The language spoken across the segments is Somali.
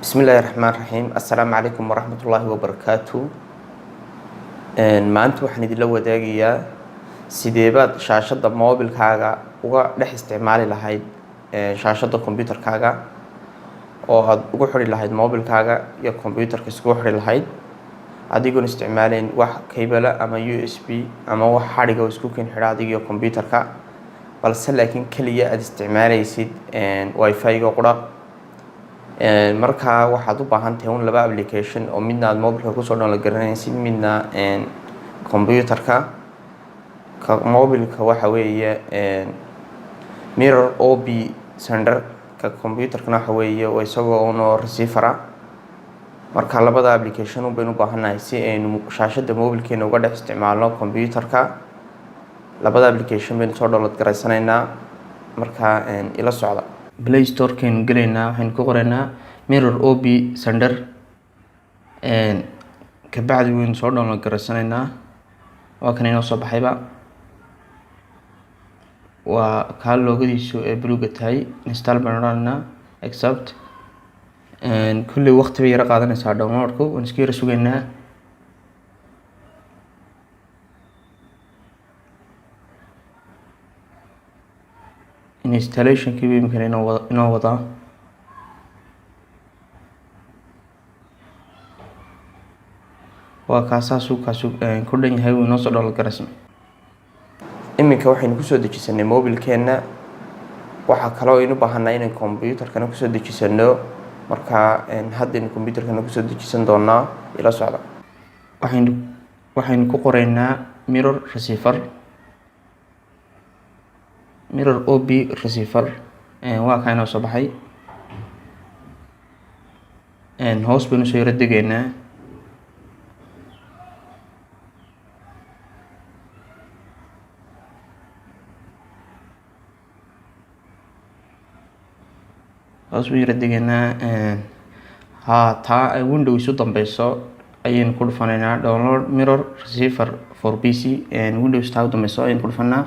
Bismillahirrahmanirrahiim. Assalaamu calaykum waraxmatullaahi wabarakaatuh. Maanta waxaan idinla wadaagayaa sideebaad shaashadda moobilkaaga uga dhex isticmaali lahayd shaashadda kombiyuutarkaaga oo aad ugu xidhi lahayd moobilkaaga iyo kombiyuutarka iskugu xidhi lahayd adigoon isticmaalayn wax cable ama USB ama wax xadhiga oo isku keen xidha adiga iyo kombiyuutarka, balse laakiin kaliya aad isticmaalaysid Wi-Fi-ga qura. Markaa waxaad u baahan tahay laba application oo midna aad moobilka kusoo download garanaysid, midna kombiyuutarka. Moobilka waxa weeye Mirror OB Sender, ka kombiyuutarkana waxa weeye isagoo receiver ah. Marka labada application baynu u baahanahay si aynu shaashadda moobilkeena uga dhex isticmaalno kombiyuutarka. Labada application baynu soo download garaysanaynaa. Marka ila socda Play Store keenu galeynaa, waxaynu ku qoraynaa Mirror OB Sender, kabacdi waynu soo download garaysanaynaa. waa kan inoo soo baxayba, waa kaa loogadiisu ee buluuga tahay. Install baan odhanaynaa, accept. Kulli waqti bay yara qaadanaysaa downloadku, waan iska yara sugaynaa. Installation-kii bay imika inoo wadaa. waa kaasaasu ku dhan yahay, wuu inoo soo download garaysmay. Iminka waxaynu kusoo dejisanay moobilkeena. waxaa kaloo aynu u baahannahay inaynu kombiyuutarkana kusoo dejisano. Marka haddaynu kombiyuutarkana kusoo dejisan doonaa. ila socda waxaynu ku qoraynaa Mirror Receiver, Mirror OB Receiver. waa kaa inoo soo baxay. hoos baynu soo yara degaynaa. taa Windows u dambeyso ayaynu ku dhufanaynaa. Download Mirror Receiver for PC. Windows taa u dambeyso ayaynu ku dhufanaa.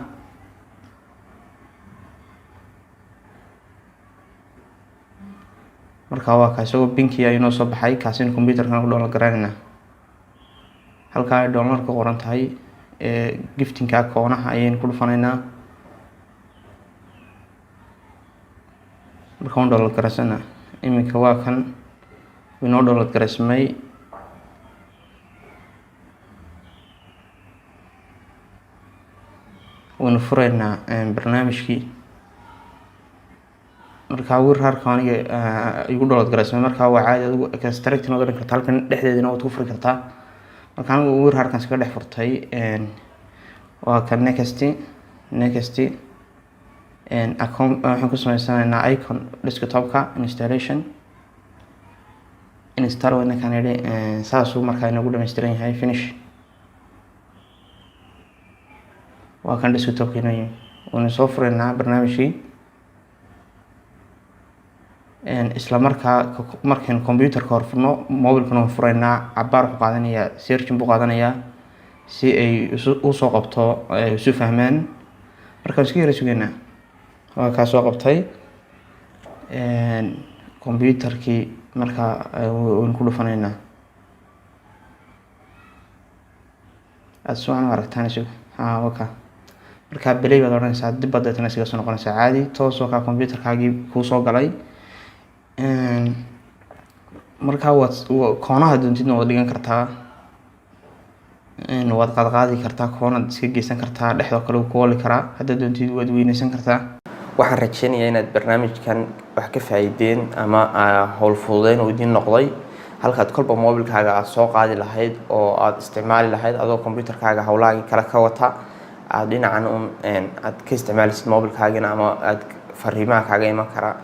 Marka waa kaa isagoo binki ayuu noo soo baxay. kaasina kombiyuutarkana ku download garanaynaa. halkaa ay download ka qoran tahay giftinka koonaha ayaynu ku dhufanaynaa. marka waan download garaysana. iminka waa kan inoo download garaysmay. waynu furaynaa barnaamijkii. marka WinRAR-ka aniga igu download garaysmay. marka waa caadi, adigu extract noqon kartaa, halkan dhexdeedina waad ku furi kartaa. marka anigu WinRAR-kan iska dhex furtay. waa kan next waxaan ku sameysanaynaa icon desktop-ka installation. install wayna kan idhi saasuu markaa inagu dhammaystiran yahay. finish. waa kan desktop-ka inoo yimi. waynu soo furaynaa barnaamijkii. isla markaynu kombiyuutarka hor furno, moobilkana waan furaynaa. cabaar wuxuu qaadanayaa, searching buu qaadanayaa si ay usoo qabto, isu fahmaan. markaan iska yara sugaynaa. waa kaa soo qabtay kombiyuutarkii. markaa waynu ku dhufanaynaa. aad sugan aragtaan isagu. waka markaa belay baad odhanaysaa, dib baad deetana isaga soo noqonaysaa caadi. toosoo kaa kombiyuutarkaagii kuu soo galay. markaa koonaha doontidna waad dhigan kartaa, waad qaadqaadi kartaa, koonaad iska geysan kartaa, dhexdoo kale wuu ku oli karaa. haddaad doontid waad weynaysan kartaa. waxaan rajeynayaa inaad barnaamijkan wax ka faa'iideen ama howl fududeyn uu idiin noqday. halkaad kolba moobilkaaga aad soo qaadi lahayd oo aad isticmaali lahayd adoo kombiyuutarkaaga howlahaagii kale ka wata, aad dhinacan aad ka isticmaalisid moobilkaagina, ama aad fariimaha kaaga iman kara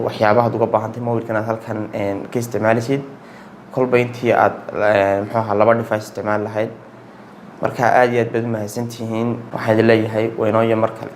waxyaabahaad uga baahantay moobilkan aad halkan ka isticmaalisid. kolba intii aad laba device isticmaali lahayd. marka aad iyo aad baad u mahadsantihiin. waxaan idin leeyahay waynooyo mar kale.